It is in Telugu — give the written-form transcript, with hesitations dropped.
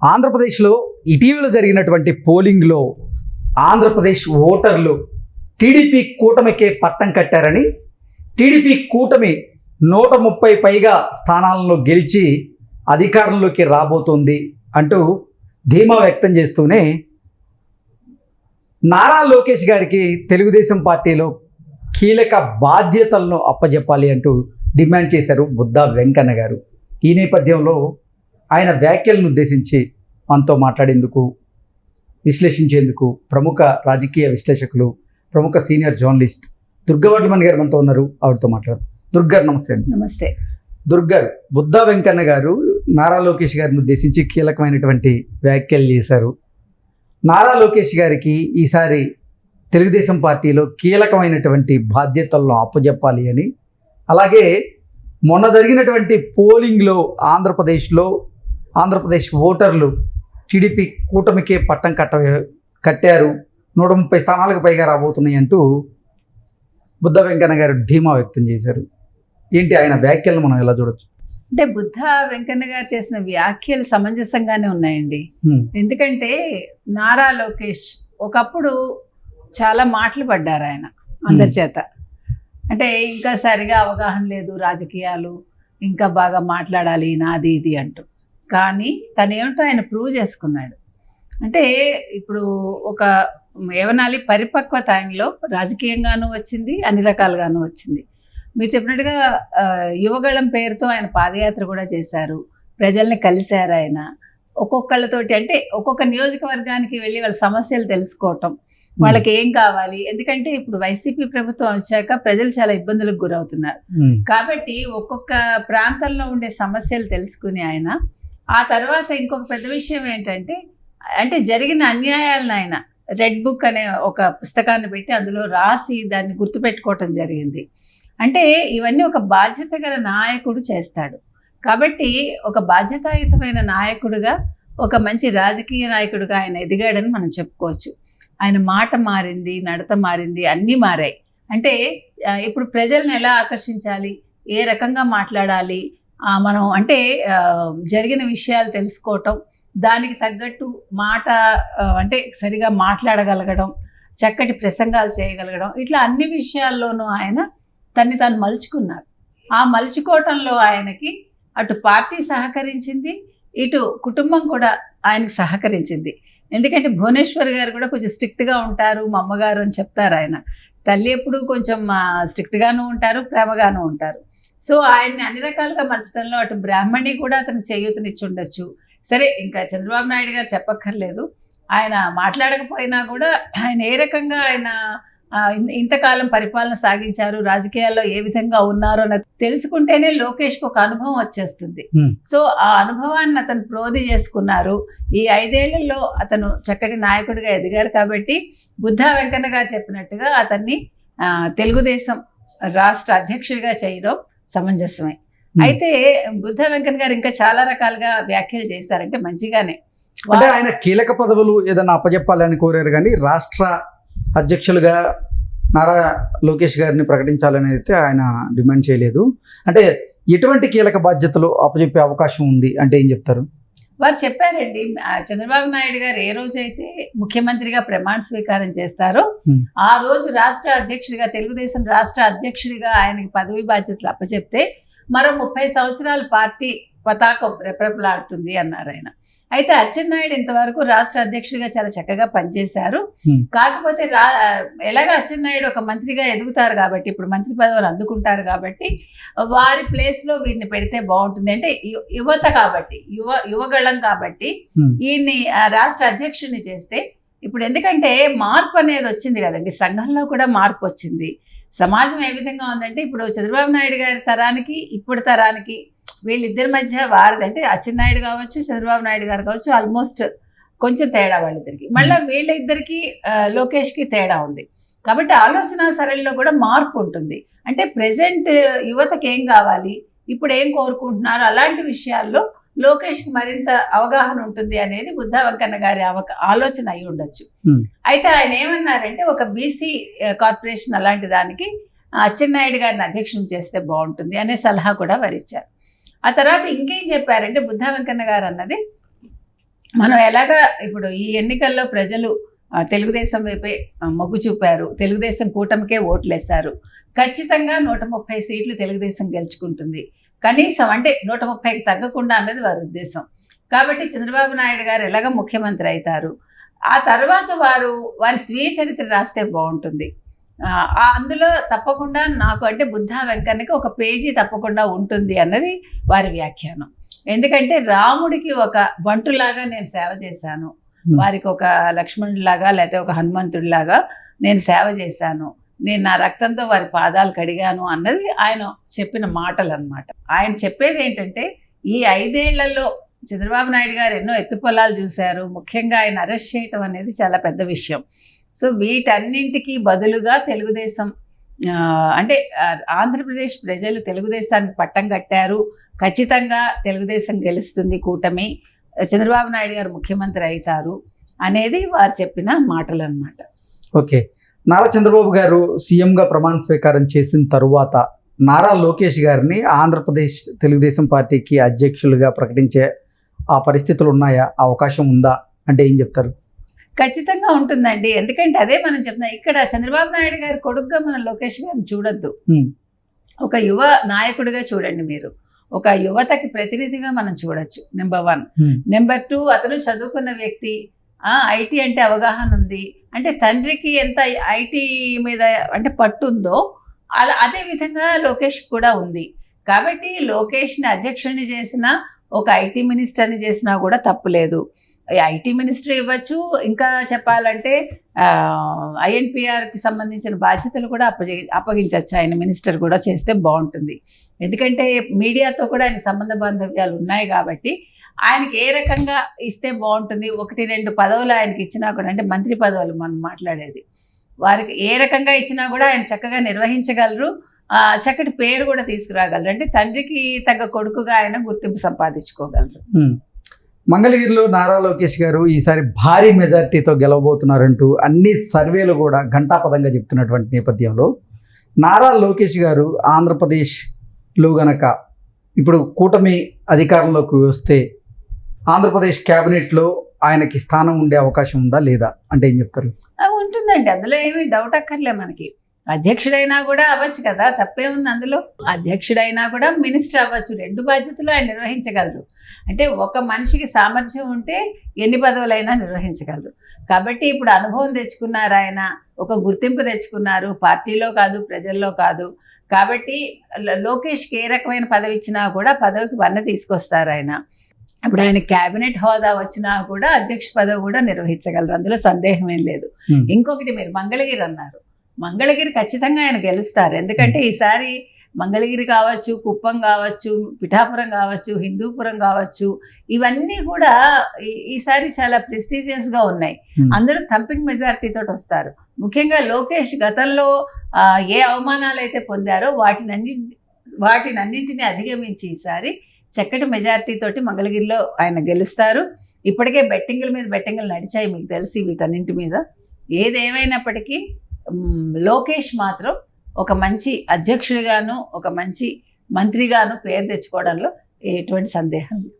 ఆంధ్రప్రదేశ్లో ఇటీవల జరిగినటువంటి పోలింగ్లో ఆంధ్రప్రదేశ్ ఓటర్లు టీడీపీ కూటమికే పట్టం కట్టారని, టీడీపీ కూటమి 130 పైగా స్థానాలను గెలిచి అధికారంలోకి రాబోతోంది అంటూ ధీమా వ్యక్తం చేస్తూనే నారా లోకేష్ గారికి తెలుగుదేశం పార్టీలో కీలక బాధ్యతలను అప్పజెప్పాలి అంటూ డిమాండ్ చేశారు బుద్ధా వెంకన్న గారు. ఈ నేపథ్యంలో ఆయన వ్యాఖ్యలను ఉద్దేశించి మనతో మాట్లాడేందుకు, విశ్లేషించేందుకు ప్రముఖ రాజకీయ విశ్లేషకులు, ప్రముఖ సీనియర్ జర్నలిస్ట్ దుర్గవడ్లమణి గారు మనతో ఉన్నారు. ఆవిడతో మాట్లాడదాం. దుర్గారు నమస్తే అండి. నమస్తే. దుర్గారు, బుద్ధా వెంకన్న గారు నారా లోకేష్ గారిని ఉద్దేశించి కీలకమైనటువంటి వ్యాఖ్యలు చేశారు. నారా లోకేష్ గారికి ఈసారి తెలుగుదేశం పార్టీలో కీలకమైనటువంటి బాధ్యతలను అప్పజెప్పాలి అని, అలాగే మొన్న జరిగినటువంటి పోలింగ్లో ఆంధ్రప్రదేశ్ ఓటర్లు టీడీపీ కూటమికే పట్టం కట్టారు, 130 స్థానాలకు పైగా రాబోతున్నాయి అంటూ బుద్ధా వెంకన్న గారు ధీమా వ్యక్తం చేశారు. ఏంటి ఆయన వ్యాఖ్యలను మనం ఎలా చూడొచ్చు? అంటే బుద్ధా వెంకన్న గారు చేసిన వ్యాఖ్యలు సమంజసంగానే ఉన్నాయండి. ఎందుకంటే నారా లోకేష్ ఒకప్పుడు చాలా మాటలు పడ్డారు ఆయన అందరి చేత. అంటే ఇంకా సరిగా అవగాహన లేదు రాజకీయాలు, ఇంకా బాగా మాట్లాడాలి నాది ఇది అంటూ. కానీ తనేమిటో ఆయన ప్రూవ్ చేసుకున్నాడు. అంటే ఇప్పుడు ఒక ఏమనాలి, పరిపక్వత ఆయనలో రాజకీయంగానూ వచ్చింది, అన్ని రకాలుగానూ వచ్చింది. మీరు చెప్పినట్టుగా యువగళం పేరుతో ఆయన పాదయాత్ర కూడా చేశారు, ప్రజల్ని కలిశారు ఆయన. ఒక్కొక్కళ్ళతోటి అంటే ఒక్కొక్క నియోజకవర్గానికి వెళ్ళి వాళ్ళ సమస్యలు తెలుసుకోవటం, వాళ్ళకి ఏం కావాలి. ఎందుకంటే ఇప్పుడు వైసీపీ ప్రభుత్వం వచ్చాక ప్రజలు చాలా ఇబ్బందులకు గురవుతున్నారు. కాబట్టి ఒక్కొక్క ప్రాంతంలో ఉండే సమస్యలు తెలుసుకుని ఆయన, ఆ తర్వాత ఇంకొక పెద్ద విషయం ఏంటంటే, అంటే జరిగిన అన్యాయాలను ఆయన రెడ్ బుక్ అనే ఒక పుస్తకాన్ని పెట్టి అందులో రాసి దాన్ని గుర్తుపెట్టుకోవటం జరిగింది. అంటే ఇవన్నీ ఒక బాధ్యత గల నాయకుడు చేస్తాడు. కాబట్టి ఒక బాధ్యతాయుతమైన నాయకుడిగా, ఒక మంచి రాజకీయ నాయకుడిగా ఆయన ఎదిగాడని మనం చెప్పుకోవచ్చు. ఆయన మాట మారింది, నడత మారింది, అన్నీ మారాయి. అంటే ఇప్పుడు ప్రజలను ఎలా ఆకర్షించాలి, ఏ రకంగా మాట్లాడాలి, మనం అంటే జరిగిన విషయాలు తెలుసుకోవటం, దానికి తగ్గట్టు మాట అంటే సరిగా మాట్లాడగలగడం, చక్కటి ప్రసంగాలు చేయగలగడం, ఇట్లా అన్ని విషయాల్లోనూ ఆయన తన్ని తాను మలుచుకున్నారు. ఆ మలుచుకోవటంలో ఆయనకి అటు పార్టీ సహకరించింది, ఇటు కుటుంబం కూడా ఆయనకు సహకరించింది. ఎందుకంటే భువనేశ్వర్ గారు కూడా కొంచెం స్ట్రిక్ట్గా ఉంటారు, మా అమ్మగారు అని చెప్తారు ఆయన. తల్లి ఎప్పుడు కొంచెం స్ట్రిక్ట్గాను ఉంటారు, ప్రేమగాను ఉంటారు. సో ఆయన్ని అన్ని రకాలుగా మలచడంలో అటు బ్రాహ్మణి కూడా అతనికి చేయూతనిచ్చి ఉండొచ్చు. సరే, ఇంకా చంద్రబాబు నాయుడు గారు చెప్పక్కర్లేదు, ఆయన మాట్లాడకపోయినా కూడా ఆయన ఏ రకంగా ఆయన ఇంతకాలం పరిపాలన సాగించారు, రాజకీయాల్లో ఏ విధంగా ఉన్నారో అని తెలుసుకుంటేనే లోకేష్కి ఒక అనుభవం వచ్చేస్తుంది. సో ఆ అనుభవాన్ని అతను ప్రోధి చేసుకున్నారు. ఈ 5 ఏళ్లలో అతను చక్కటి నాయకుడిగా ఎదిగారు. కాబట్టి బుద్ధా వెంకన్న గారు చెప్పినట్టుగా అతన్ని తెలుగుదేశం రాష్ట్ర అధ్యక్షుడిగా చేయడం సమంజసమే. అయితే బుద్ధా వెంకన్న గారు ఇంకా చాలా రకాలుగా వ్యాఖ్యలు చేశారంటే మంచిగానే. అంటే ఆయన కీలక పదవులు ఏదైనా అప్పజెప్పాలని కోరారు, కానీ రాష్ట్ర అధ్యక్షులుగా నారా లోకేష్ గారిని ప్రకటించాలని అయితే ఆయన డిమాండ్ చేయలేదు. అంటే ఎటువంటి కీలక బాధ్యతలు అప్పజెప్పే అవకాశం ఉంది అంటే ఏం చెప్తారు? వారు చెప్పారండి, చంద్రబాబు నాయుడు గారు ఏ రోజైతే ముఖ్యమంత్రిగా ప్రమాణ స్వీకారం చేస్తారో ఆ రోజు రాష్ట్ర అధ్యక్షుడిగా, తెలుగుదేశం రాష్ట్ర అధ్యక్షుడిగా ఆయనకి పదవి బాధ్యతలు అప్పచెప్తే మరో 30 సంవత్సరాల పార్టీ పతాకం రెపరెపలాడుతుంది అన్నారు ఆయన. అయితే అచ్చెన్నాయుడు ఇంతవరకు రాష్ట్ర అధ్యక్షుడిగా చాలా చక్కగా పనిచేశారు. కాకపోతే ఎలాగ అచ్చెన్నాయుడు ఒక మంత్రిగా ఎదుగుతారు కాబట్టి, ఇప్పుడు మంత్రి పదవులు అందుకుంటారు కాబట్టి వారి ప్లేస్లో వీరిని పెడితే బాగుంటుంది. అంటే యువత కాబట్టి, యువగళం కాబట్టి ఈయన్ని రాష్ట్ర అధ్యక్షుడిని చేస్తే, ఇప్పుడు ఎందుకంటే మార్పు అనేది వచ్చింది కదండి, సంఘంలో కూడా మార్పు వచ్చింది. సమాజం ఏ విధంగా ఉందంటే, ఇప్పుడు చంద్రబాబు నాయుడు గారి తరానికి ఇప్పుడు తరానికి వీళ్ళిద్దరి మధ్య వారిది, అంటే అచ్చెన్నాయుడు కావచ్చు, చంద్రబాబు నాయుడు గారు కావచ్చు, ఆల్మోస్ట్ కొంచెం తేడా వాళ్ళిద్దరికి. మళ్ళీ వీళ్ళిద్దరికి లోకేష్కి తేడా ఉంది. కాబట్టి ఆలోచన సరళిలో కూడా మార్పు ఉంటుంది. అంటే ప్రజెంట్ యువతకి ఏం కావాలి, ఇప్పుడు ఏం కోరుకుంటున్నారు, అలాంటి విషయాల్లో లోకేష్కి మరింత అవగాహన ఉంటుంది అనేది బుద్ధా వెంకన్న గారి ఆలోచన అయి ఉండొచ్చు. అయితే ఆయన ఏమన్నారంటే, ఒక బీసీ కార్పొరేషన్ అలాంటి దానికి అచ్చెన్నాయుడు గారిని అధ్యక్షుని చేస్తే బాగుంటుంది అనే సలహా కూడా వారు ఇచ్చారు. ఆ తర్వాత ఇంకేం చెప్పారంటే బుద్ధా వెంకన్న గారు అన్నది, మనం ఎలాగా ఇప్పుడు ఈ ఎన్నికల్లో ప్రజలు తెలుగుదేశం వైపే మొగ్గు చూపారు, తెలుగుదేశం కూటమికే ఓట్లేశారు. ఖచ్చితంగా 130 సీట్లు తెలుగుదేశం గెలుచుకుంటుంది, కనీసం అంటే 130కి తగ్గకుండా అన్నది వారి ఉద్దేశం. కాబట్టి చంద్రబాబు నాయుడు గారు ఎలాగ ముఖ్యమంత్రి అవుతారు, ఆ తర్వాత వారి స్వీయ చరిత్ర రాస్తే బాగుంటుంది. అందులో తప్పకుండా నాకు అంటే బుద్ధా వెంకన్నకి ఒక పేజీ తప్పకుండా ఉంటుంది అన్నది వారి వ్యాఖ్యానం. ఎందుకంటే రాముడికి ఒక బంటులాగా నేను సేవ చేశాను, వారికి ఒక లక్ష్మణుడిలాగా లేకపోతే ఒక హనుమంతుడిలాగా నేను సేవ చేశాను, నేను నా రక్తంతో వారి పాదాలు కడిగాను అన్నది ఆయన చెప్పిన మాటలు అన్నమాట. ఆయన చెప్పేది ఏంటంటే ఈ 5 ఏళ్లలో చంద్రబాబు నాయుడు గారు ఎన్నో ఎత్తుపొలాలు చూశారు, ముఖ్యంగా ఆయన అరెస్ట్ చేయటం అనేది చాలా పెద్ద విషయం. సో వీటన్నింటికి బదులుగా తెలుగుదేశం అంటే ఆంధ్రప్రదేశ్ ప్రజలు తెలుగుదేశానికి పట్టం కట్టారు, ఖచ్చితంగా తెలుగుదేశం గెలుస్తుంది, కూటమి, చంద్రబాబు నాయుడు గారు ముఖ్యమంత్రి అవుతారు అనేది వారు చెప్పిన మాటలు అన్నమాట. ఓకే, నారా చంద్రబాబు గారు సీఎంగా ప్రమాణ స్వీకారం చేసిన తరువాత నారా లోకేష్ గారిని ఆంధ్రప్రదేశ్ తెలుగుదేశం పార్టీకి అధ్యక్షులుగా ప్రకటించే ఆ పరిస్థితులు ఉన్నాయా, అవకాశం ఉందా అంటే ఏం చెప్తారు? ఖచ్చితంగా ఉంటుందండి. ఎందుకంటే అదే మనం చెప్తున్నాం, ఇక్కడ చంద్రబాబు నాయుడు గారి కొడుకుగా మనం లోకేష్ గారిని చూడొద్దు, ఒక యువ నాయకుడిగా చూడండి మీరు, ఒక యువతకి ప్రతినిధిగా మనం చూడొచ్చు. నెంబర్ 1. నెంబర్ 2, అతను చదువుకున్న వ్యక్తి, ఐటీ అంటే అవగాహన ఉంది, అంటే తండ్రికి ఎంత ఐటీ మీద అంటే పట్టుందో అదే విధంగా లోకేష్ కూడా ఉంది. కాబట్టి లోకేష్ని అధ్యక్షుడిని చేసినా, ఒక ఐటీ మినిస్టర్ని చేసినా కూడా తప్పులేదు. ఐటీ మినిస్టర్ ఇవ్వచ్చు, ఇంకా చెప్పాలంటే ఐఎన్పిఆర్కి సంబంధించిన బాధ్యతలు కూడా అప్పగించవచ్చు, ఆయన మినిస్టర్ కూడా చేస్తే బాగుంటుంది. ఎందుకంటే మీడియాతో కూడా ఆయన సంబంధ బాంధవ్యాలు ఉన్నాయి కాబట్టి ఆయనకి ఏ రకంగా ఇస్తే బాగుంటుంది, 1-2 పదవులు ఆయనకి ఇచ్చినా కూడా, అంటే మంత్రి పదవులు మనం మాట్లాడేది, వారికి ఏ రకంగా ఇచ్చినా కూడా ఆయన చక్కగా నిర్వహించగలరు, చక్కటి పేరు కూడా తీసుకురాగలరు, అంటే తండ్రికి తగ్గ కొడుకుగా ఆయన గుర్తింపు సంపాదించుకోగలరు. మంగళగిరిలో నారా లోకేష్ గారు ఈసారి భారీ మెజార్టీతో గెలవబోతున్నారంటూ అన్ని సర్వేలు కూడా ఘంటాపదంగా చెప్తున్నటువంటి నేపథ్యంలో నారా లోకేష్ గారు ఆంధ్రప్రదేశ్లో గనక ఇప్పుడు కూటమి అధికారంలోకి వస్తే ఆంధ్రప్రదేశ్ క్యాబినెట్లో ఆయనకి స్థానం ఉండే అవకాశం ఉందా లేదా అంటే ఏం చెప్తారు? ఉంటుందండి, అందులో ఏమీ డౌట్ అక్కర్లే. మనకి అధ్యక్షుడైనా కూడా అవ్వచ్చు కదా, తప్పే ఉంది అందులో. అధ్యక్షుడైనా కూడా మినిస్టర్ అవ్వచ్చు, 2 బాధ్యతలు ఆయన నిర్వహించగలరు. అంటే ఒక మనిషికి సామర్థ్యం ఉంటే ఎన్ని పదవులైనా నిర్వహించగలరు. కాబట్టి ఇప్పుడు అనుభవం తెచ్చుకున్నారు ఆయన, ఒక గుర్తింపు తెచ్చుకున్నారు, పార్టీలో కాదు ప్రజల్లో కాదు. కాబట్టి లోకేష్కి ఏ రకమైన పదవి ఇచ్చినా కూడా పదవికి వన్న తీసుకొస్తారు ఆయన. ఇప్పుడు ఆయన క్యాబినెట్ హోదా వచ్చినా కూడా అధ్యక్ష పదవి కూడా నిర్వహించగలరు, అందులో సందేహం ఏం లేదు. ఇంకొకటి మీరు మంగళగిరి అన్నారు, మంగళగిరి ఖచ్చితంగా ఆయన గెలుస్తారు. ఎందుకంటే ఈసారి మంగళగిరి కావచ్చు, కుప్పం కావచ్చు, పిఠాపురం కావచ్చు, హిందూపురం కావచ్చు, ఇవన్నీ కూడా ఈసారి చాలా ప్రెస్టీజియస్గా ఉన్నాయి. అందరూ థంపింగ్ మెజారిటీతో వస్తారు. ముఖ్యంగా లోకేష్ గతంలో ఏ అవమానాలు అయితే పొందారో వాటినన్నింటినీ అధిగమించి ఈసారి చక్కటి మెజారిటీతోటి మంగళగిరిలో ఆయన గెలుస్తారు. ఇప్పటికే బెట్టింగుల మీద బెట్టింగులు నడిచాయి, మీకు తెలిసి వీటన్నింటి మీద. ఏదేమైనప్పటికీ లోకేష్ మాత్రం ఒక మంచి అధ్యక్షుడిగాను, ఒక మంచి మంత్రిగాను పేరు తెచ్చుకోవడంలో ఎటువంటి సందేహం లేదు.